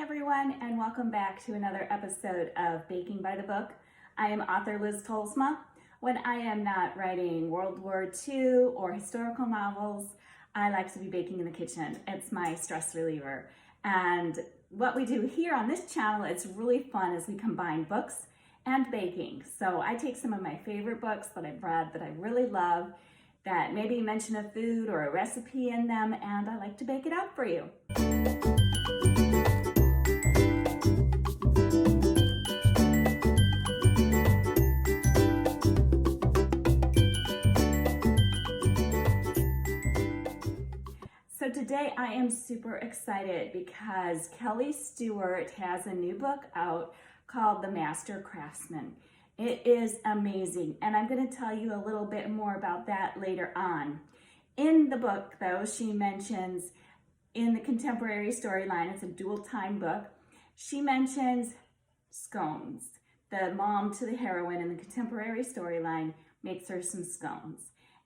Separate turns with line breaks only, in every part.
everyone, and welcome back to another episode of Baking by the Book. I am author Liz Tolsma. When I am not writing World War II or historical novels, I like to be baking in the kitchen. It's my stress reliever. And what we do here on this channel, it's really fun as we combine books and baking. So I take some of my favorite books that I've read that I really love, that maybe mention a food or a recipe in them, and I like to bake it up for you. So today I am super excited because Kelli Stuart has a new book out called The Master Craftsman. It is amazing, and I'm going to tell you a little bit more about that later on. In the book, though, she mentions in the contemporary storyline, it's a dual time book, she mentions scones. The mom to the heroine in the contemporary storyline makes her some scones.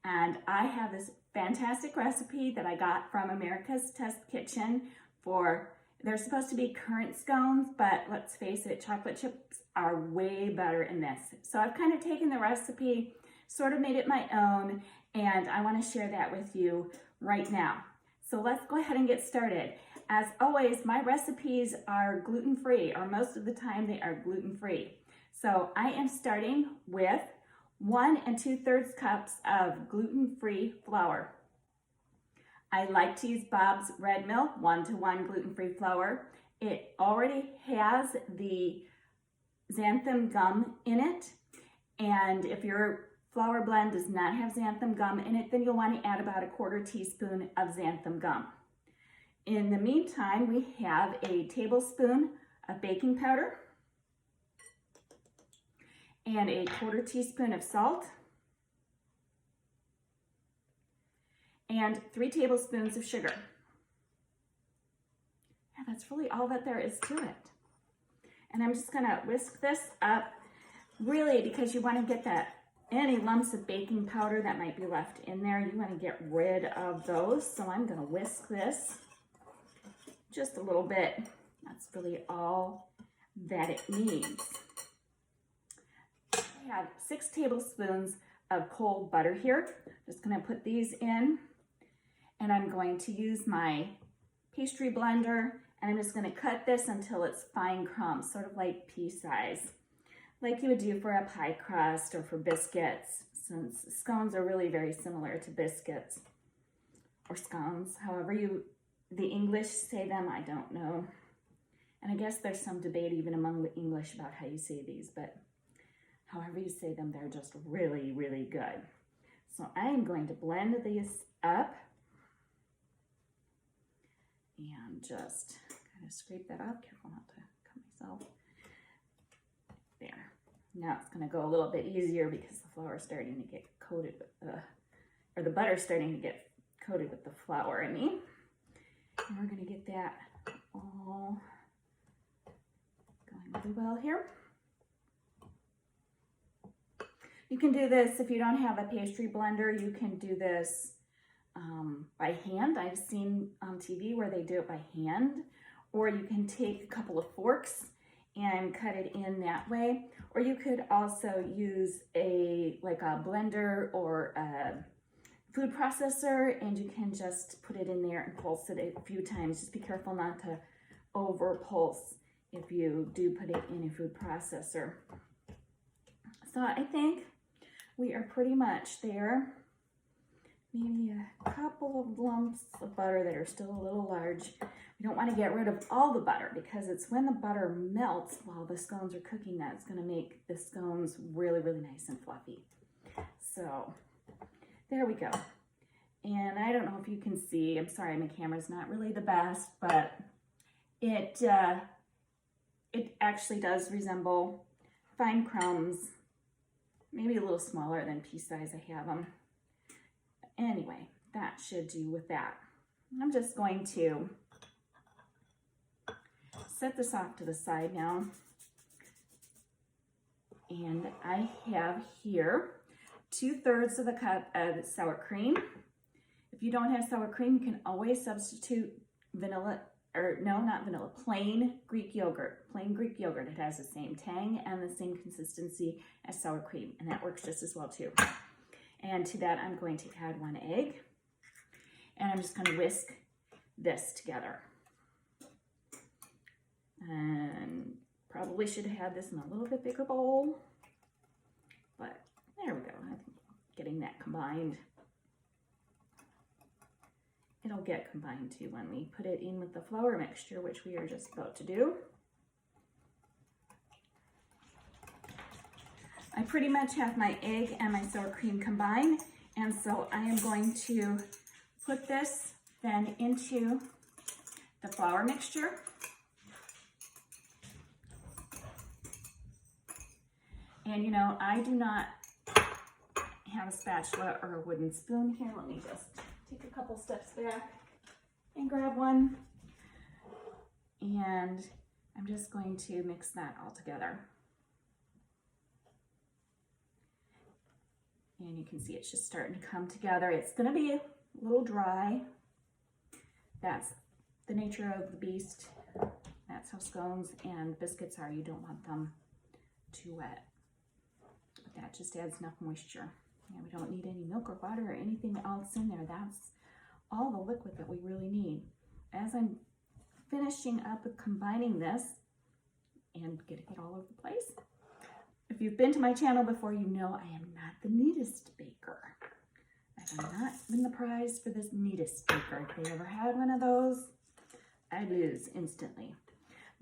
And I have this fantastic recipe that I got from America's Test Kitchen for, they're supposed to be currant scones, but let's face it, chocolate chips are way better in this. So I've kind of taken the recipe, sort of made it my own, and I want to share that with you right now. So let's go ahead and get started. As always, my recipes are gluten-free, or most of the time they are gluten-free. So I am starting with 1 2/3 cups of gluten-free flour. I like to use Bob's Red Mill 1-to-1 gluten-free flour. It already has the xanthan gum in it, and if your flour blend does not have xanthan gum in it, then you'll want to add about 1/4 teaspoon of xanthan gum. In the meantime, we have a tablespoon of baking powder and 1/4 teaspoon of salt and 3 tablespoons of sugar. Yeah, that's really all that there is to it. And I'm just gonna whisk this up, really, because you wanna get that, any lumps of baking powder that might be left in there, you wanna get rid of those. So I'm gonna whisk this just a little bit. That's really all that it needs. I have 6 tablespoons of cold butter here. Just gonna put these in, and I'm going to use my pastry blender, and I'm just gonna cut this until it's fine crumbs, sort of like pea size, like you would do for a pie crust or for biscuits, since scones are really very similar to biscuits, or scones, however the English say them, I don't know. And I guess there's some debate even among the English about how you say these, but however you say them, they're just really, really good. So I am going to blend these up and just kind of scrape that up. Careful not to cut myself. There. Now it's going to go a little bit easier because the flour is starting to get coated with or the butter's starting to get coated with the flour, I mean. And we're going to get that all going really well here. You can do this if you don't have a pastry blender. You can do this by hand. I've seen on TV where they do it by hand, or you can take a couple of forks and cut it in that way. Or you could also use a blender or a food processor, and you can just put it in there and pulse it a few times. Just be careful not to over pulse if you do put it in a food processor. So I think we are pretty much there. Maybe a couple of lumps of butter that are still a little large. We don't want to get rid of all the butter, because it's when the butter melts while the scones are cooking that's going to make the scones really, really nice and fluffy. So there we go. And I don't know if you can see, I'm sorry, my camera's not really the best, but it actually does resemble fine crumbs, maybe a little smaller than pea size. I have them. Anyway, that should do with that. I'm just going to set this off to the side now. And I have here 2/3 of a cup of sour cream. If you don't have sour cream, you can always substitute vanilla or no, not vanilla, plain Greek yogurt. Plain Greek yogurt. It has the same tang and the same consistency as sour cream, and that works just as well too. And to that, I'm going to add 1 egg, and I'm just going to whisk this together. And probably should have had this in a little bit bigger bowl, but there we go. I think getting that combined. It'll get combined too when we put it in with the flour mixture, which we are just about to do. I pretty much have my egg and my sour cream combined, and so I am going to put this then into the flour mixture. And you know, I do not have a spatula or a wooden spoon here. Let me just take a couple steps back and grab one. And I'm just going to mix that all together. And you can see it's just starting to come together. It's going to be a little dry. That's the nature of the beast. That's how scones and biscuits are. You don't want them too wet. But that just adds enough moisture. And we don't need any milk or water or anything else in there. That's all the liquid that we really need. As I'm finishing up with combining this and getting it all over the place. If you've been to my channel before, you know I am not the neatest baker. I have not been the prize for this neatest baker. If you ever had one of those, I lose instantly.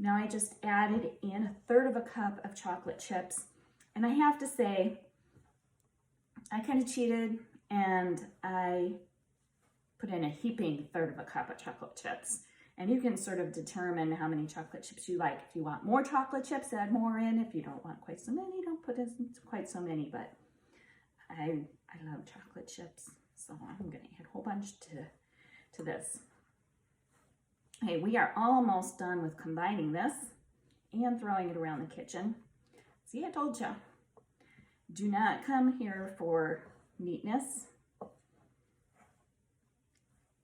Now I just added in 1/3 cup of chocolate chips. And I have to say, I kind of cheated and I put in a heaping 1/3 cup of chocolate chips. And you can sort of determine how many chocolate chips you like. If you want more chocolate chips, add more in. If you don't want quite so many, don't put in quite so many. But I love chocolate chips, so I'm going to add a whole bunch to this. Okay, we are almost done with combining this and throwing it around the kitchen. See, I told you. Do not come here for neatness.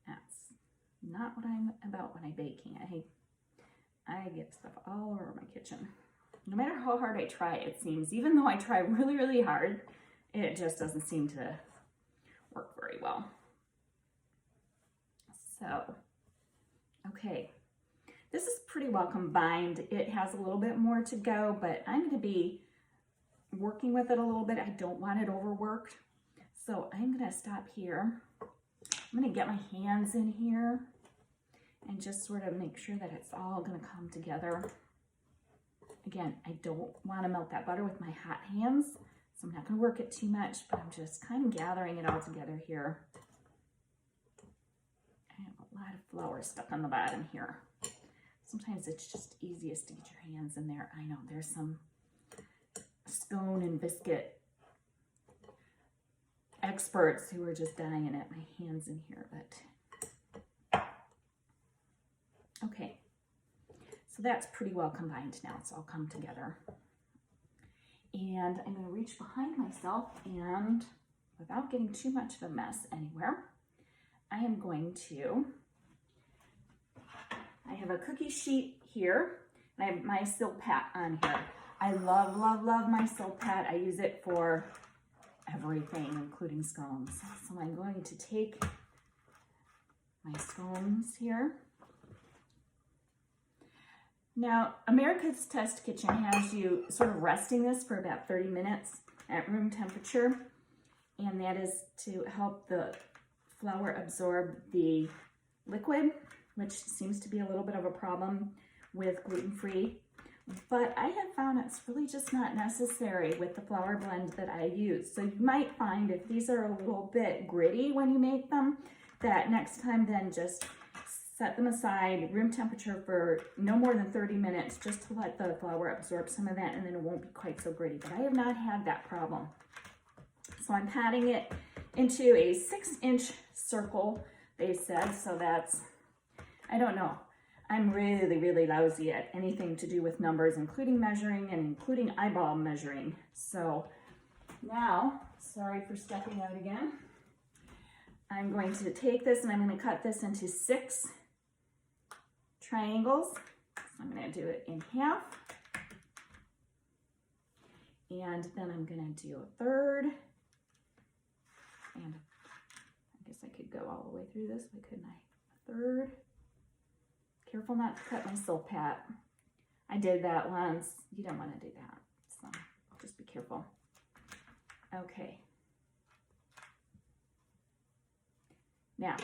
That's not what I'm about when I'm baking. I get stuff all over my kitchen. No matter how hard I try, it seems, even though I try really, really hard, it just doesn't seem to work very well. So, okay. This is pretty well combined. It has a little bit more to go, but I'm going to be working with it a little bit. I don't want it overworked. So I'm going to stop here. I'm going to get my hands in here and just sort of make sure that it's all going to come together. Again, I don't want to melt that butter with my hot hands, so I'm not going to work it too much, but I'm just kind of gathering it all together here. I have a lot of flour stuck on the bottom here. Sometimes it's just easiest to get your hands in there. I know there's some scone and biscuit experts who are just dying at my hands in here, but okay. So that's pretty well combined now. It's all come together. And I'm going to reach behind myself and without getting too much of a mess anywhere, I am going to, I have a cookie sheet here and I have my silk pat on here. I love, love, love my silk pat. I use it for everything, including scones. So I'm going to take my scones here. Now, America's Test Kitchen has you sort of resting this for about 30 minutes at room temperature, and that is to help the flour absorb the liquid, which seems to be a little bit of a problem with gluten-free. But I have found it's really just not necessary with the flour blend that I use. So you might find if these are a little bit gritty when you make them, that next time then just set them aside, room temperature for no more than 30 minutes, just to let the flour absorb some of that, and then it won't be quite so gritty. But I have not had that problem. So I'm patting it into a 6-inch circle, they said. So that's, I don't know. I'm really, really lousy at anything to do with numbers, including measuring and including eyeball measuring. So now, sorry for stepping out again. I'm going to take this and I'm going to cut this into 6 triangles. So I'm going to do it in half. And then I'm going to do a third. And I guess I could go all the way through this, but couldn't I? A third. Careful not to cut my silk pat. I did that once. You don't want to do that. So just be careful. Okay. Now,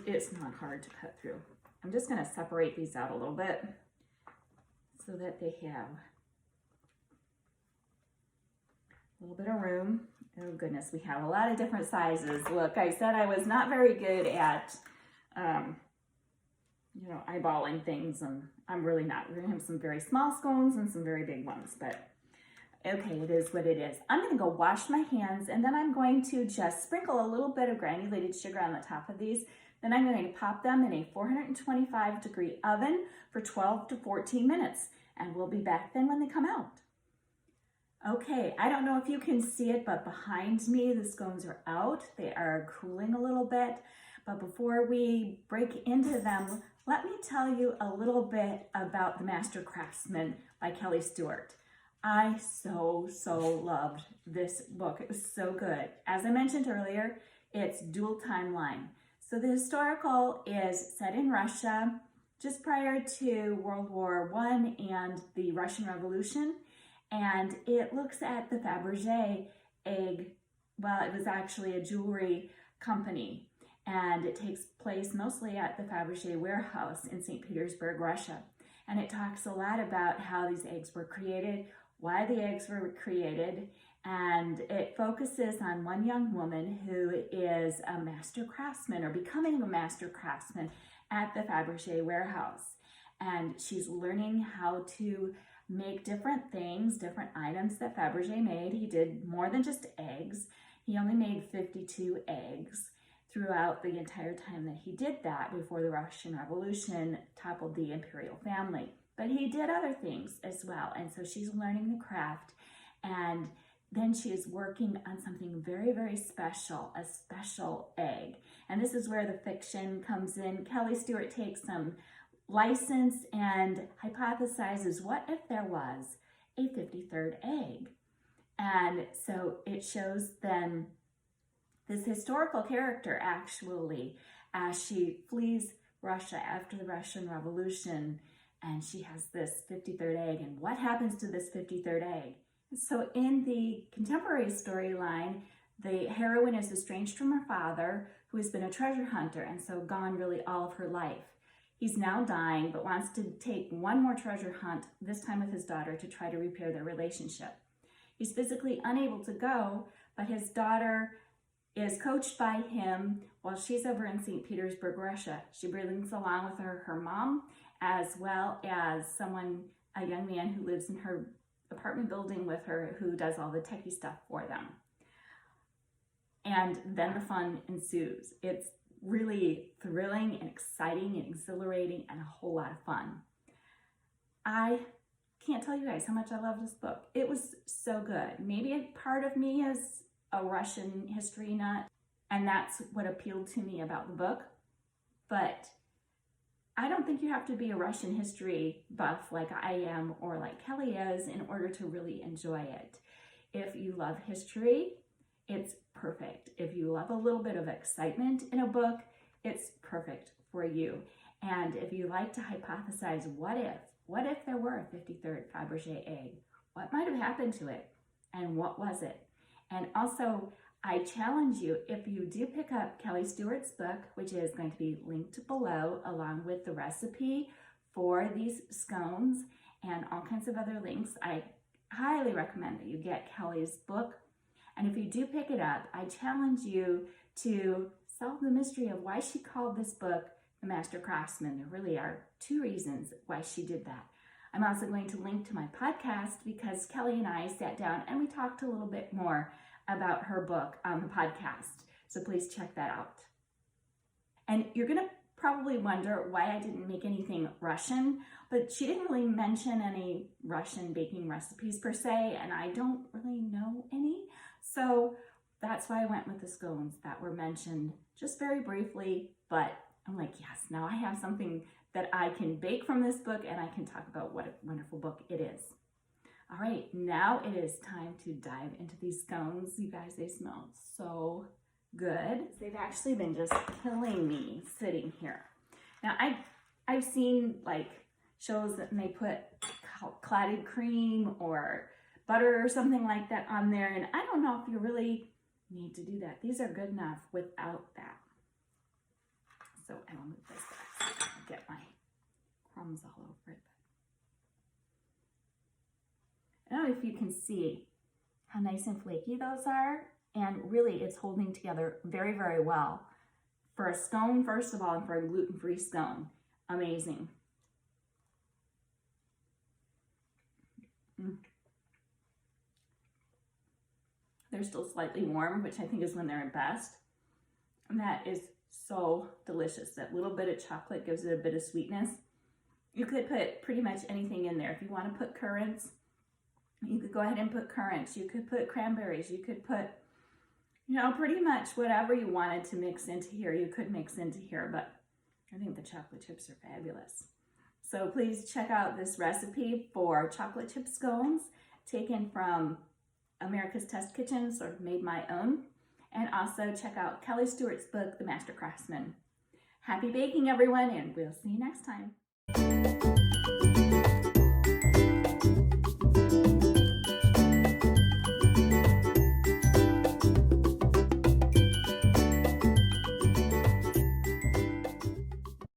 it's not hard to cut through. I'm just going to separate these out a little bit so that they have a little bit of room. Oh goodness, we have a lot of different sizes. Look, I said I was not very good at, you know, eyeballing things, and I'm really not. We're gonna have some very small scones and some very big ones, but okay, it is what it is. I'm gonna go wash my hands, and then I'm going to just sprinkle a little bit of granulated sugar on the top of these. Then I'm going to pop them in a 425-degree oven for 12 to 14 minutes, and we'll be back then when they come out. Okay, I don't know if you can see it, but behind me, the scones are out. They are cooling a little bit, but before we break into them, let me tell you a little bit about the Master Craftsman by Kelli Stuart. I so loved this book. It was so good. As I mentioned earlier, it's dual timeline. So the historical is set in Russia just prior to World War I and the Russian Revolution. And it looks at the Faberge egg. Well, it was actually a jewelry company. And it takes place mostly at the Faberge warehouse in St. Petersburg, Russia. And it talks a lot about how these eggs were created, why the eggs were created, and it focuses on one young woman who is a master craftsman or becoming a master craftsman at the Faberge warehouse. And she's learning how to make different things, different items that Faberge made. He did more than just eggs. He only made 52 eggs throughout the entire time that he did that before the Russian Revolution toppled the imperial family. But he did other things as well. And so she's learning the craft, and then she is working on something very special, a special egg. And this is where the fiction comes in. Kelli Stuart takes some license and hypothesizes, what if there was a 53rd egg? And so it shows then this historical character actually as she flees Russia after the Russian Revolution, and she has this 53rd egg, and what happens to this 53rd egg? So in the contemporary storyline, the heroine is estranged from her father, who has been a treasure hunter and so gone really all of her life. He's now dying, but wants to take one more treasure hunt, this time with his daughter, to try to repair their relationship. He's physically unable to go, but his daughter is coached by him while she's over in St. Petersburg, Russia. She brings along with her her mom, as well as a young man who lives in her apartment building with her, who does all the techie stuff for them. And then the fun ensues. It's really thrilling and exciting and exhilarating and a whole lot of fun. I can't tell you guys how much I love this book. It was so good. Maybe a part of me is a Russian history nut, and that's what appealed to me about the book. But I don't think you have to be a Russian history buff like I am or like Kelli is in order to really enjoy it. If you love history, it's perfect. If you love a little bit of excitement in a book, it's perfect for you. And if you like to hypothesize, what if there were a 53rd Faberge egg? What might have happened to it? And what was it? And also, I challenge you, if you do pick up Kelli Stuart's book, which is going to be linked below, along with the recipe for these scones and all kinds of other links, I highly recommend that you get Kelli's book. And if you do pick it up, I challenge you to solve the mystery of why she called this book The Master Craftsman. There really are two reasons why she did that. I'm also going to link to my podcast because Kelli and I sat down and we talked a little bit more about her book on the podcast. So please check that out. And you're going to probably wonder why I didn't make anything Russian, but she didn't really mention any Russian baking recipes per se, and I don't really know any. So that's why I went with the scones that were mentioned just very briefly, but I'm like, yes, now I have something that I can bake from this book, and I can talk about what a wonderful book it is. All right, now it is time to dive into these scones. You guys, they smell so good. They've actually been just killing me sitting here. Now, I've seen like shows that they put clotted cream or butter or something like that on there, and I don't know if you really need to do that. These are good enough without that. So I will move this back so I don't get my crumbs all over it. I don't know if you can see how nice and flaky those are, and really it's holding together very, very well. For a scone, first of all, and for a gluten-free scone, amazing. They're still slightly warm, which I think is when they're at best. And that is so delicious. That little bit of chocolate gives it a bit of sweetness. You could put pretty much anything in there. If you want to put currants, you could go ahead and put currants. You could put cranberries. You could put, you know, pretty much whatever you wanted to mix into here, you could mix into here. But I think the chocolate chips are fabulous. So please check out this recipe for chocolate chip scones taken from America's Test Kitchen, sort of made my own. And also check out Kelli Stuart's book, The Master Craftsman. Happy baking, everyone, and we'll see you next time.